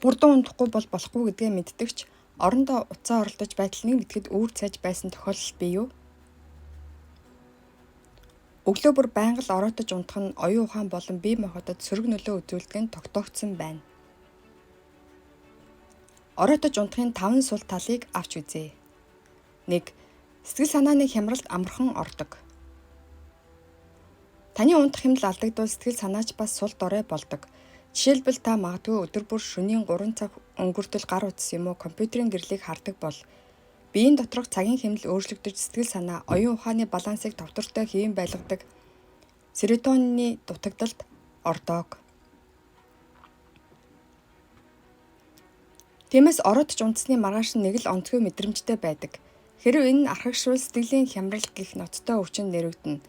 Хурдан унтахгүй бол болохгүй гэдгээ мэддэгч орондоо утсаа оролдож байтал нэг мэтгэд үүр цайж байсан тохиолдол бий юу? Өглөө бүр байнга л оройтож унтах нь оюун ухаан болон бие махбодод сөрөг нөлөө үзүүлдэг нь тогтоогдсон байна. Оройтож унтахын 5 сул талыг авч үзье. 1. Сэтгэл санааны хямралд амархан ордог. Таны унтах хэмнэл алдагдвал сэтгэл санаач бас сул дорой болдог. Жишээлбэл та магадгүй өдөр бүр шөнийн 3 цаг өнгөртөл гар утас юм уу компьютерийн гэрлийг хардаг бол биеийн доторх цагийн хэмнэл өөрчлөгдөж сэтгэл санаа, оюун ухааны балансыг товтортой хэвэн байлгадаг серотонины дутагдалд ордог. Тиймээс оройтож унтсны маргааш нэг л онцгой мэдрэмжтэй байдаг. Хэрэв энэ нь архагшвал сэтгэлийн хямрал гэх ноцтой өвчин нэрвэгдэнэ.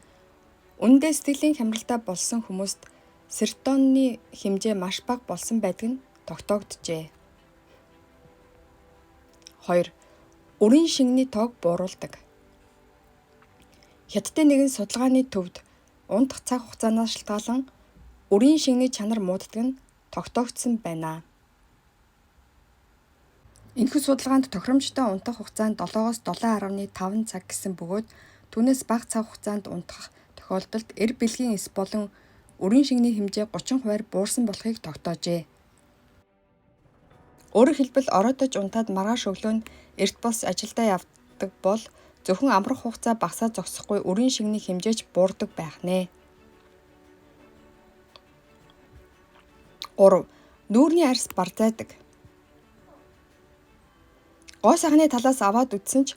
Үүндээ сэтгэлийн хямралтай болсон хүмүүст серотонины хэмжээ маш бага болсон байдаг нь тогтоогджээ. 2. Үрийн шингэний тоог бууруулдаг. Хятадын нэгэн судалгааны төвд унтах цаг хугацаанаас шалтгаалan үрийн шингэний чанар мууддаг нь тогтоогдсон байна. Энэхүү судалгаанд тохиромжтой унтах хугацаанд 7-оос 7.5 цаг гэсэн бөгөөд түүнээс бага цаг хугацаанд унтах тохиолдолд эр бэлгийн эс болон үрийн шингэний хэмжээ 30% буурсан болохыг тогтоожээ. Өөрөөр хэлбэл оройтож унтаад маргааш өглөө нь эрт бос ажилдаа явдаг бол зөвхөн амрах хугацаа багасаа зогсохгүй үрийн шингэний хэмжээч буурдаг байх нэ. 3. Нүүрний арьс барзайдаг. Гоо сайхны талаас аваад үтсэн ч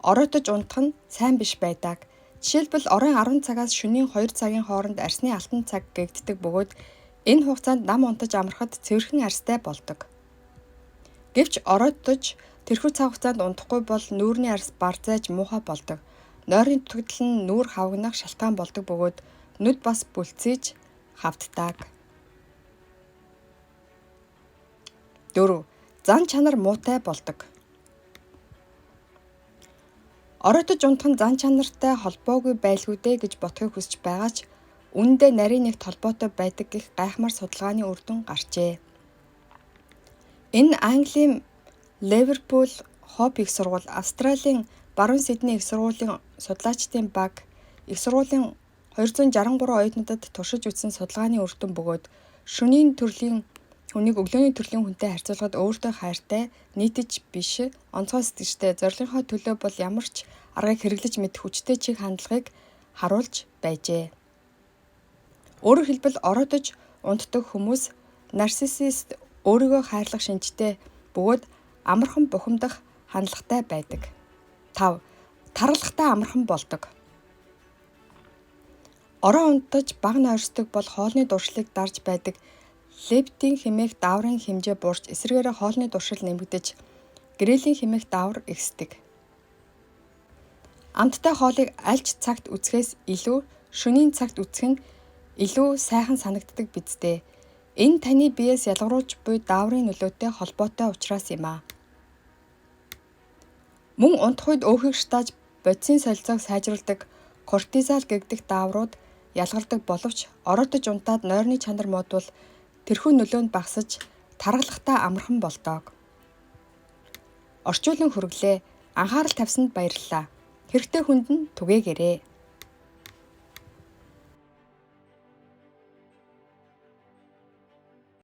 оройтож унтах нь сайн биш байдаг. Жишээлбэл оройн 10 цагаас шөнийн 2 цагийн хооронд арсны алтан цаг гэгддэг бөгөөд энэ хугацаанд нам унтаж амрахад цэвэрхэн арьстай болдог. Гэвч оройтож тэрхүү цаг хугацаанд унтахгүй бол нүүрний арьс барзайж муухай болдог. Нойрны дутагдал нь нүүр хавгнах шалтгаан болдог бөгөөд нүд бас бүлцээж хавддаг. 4. Зан чанар муутай болдог. Оройтож унтах нь зан чанартай холбоогүй байлгүй дээ гэж бодохыг хүсэж байгаа ч үүндээ нарийн нэгт холбоотой байдаг гэх гайхамшиг судалгааны үр дүн гарчээ. Энэ Английн Ливерпул Хоп их сургууль, Австралийн баруун Сидней их сургуулийн судлаачдын баг, их сургуулийн 263 оюутнуудад туршиж үзсэн судалгааны үр дүн бөгөөд шөнийн төрлийн хүнийг өглөөний төрлийн хүнтэй харьцуулахад өөртөө хайртай, нийтэж биш, онцгой сэтгэжтэй, зорилгынхоо төлөө бол ямар ч аргыг хэрэглэж мэдэх хүчтэй чиг хандлагыг харуулж байжээ. Өөрөөр хэлбэл оройтож унтдаг хүмүүс нарциссист, өөрийгөө хайрлах шинжтэй бөгөөд амархан бухимдах хандлагатай байдаг. 5. Таргалахтай амархан болдог. Ороо унтаж бага нойрсдог бол хоолны дуршлыг дарж байдаг лептин хэмээх дааврын хэмжээ буурч эсвэргээрээ хоолны дуршил нэмэгдэж грелин хэмээх даавар ихсдэг. Амттай хоолыг аль ч цагт үзэхээс илүү шөнийн цагт үзэх нь илүү сайхан санагддаг биз дээ. Энэ таны биеэс ялгаруулж буй дааврын нөлөөтэй холбоотой учраас юм аа. Мөн унтах үед өөхийг шатааж бодисын солилцоог сайжруулдаг кортизол гэгдэх дааврууд ялгардаг боловч оройтож унтаад нойрны чанар муудвал тэрхүү нөлөөнд багасж таргалахтаа амархан болдог. Орчуулан хүргэлээ. Анхаарал тавьсанд баярлалаа. Хэрэгтэй хүнд нь түгээгээрэй.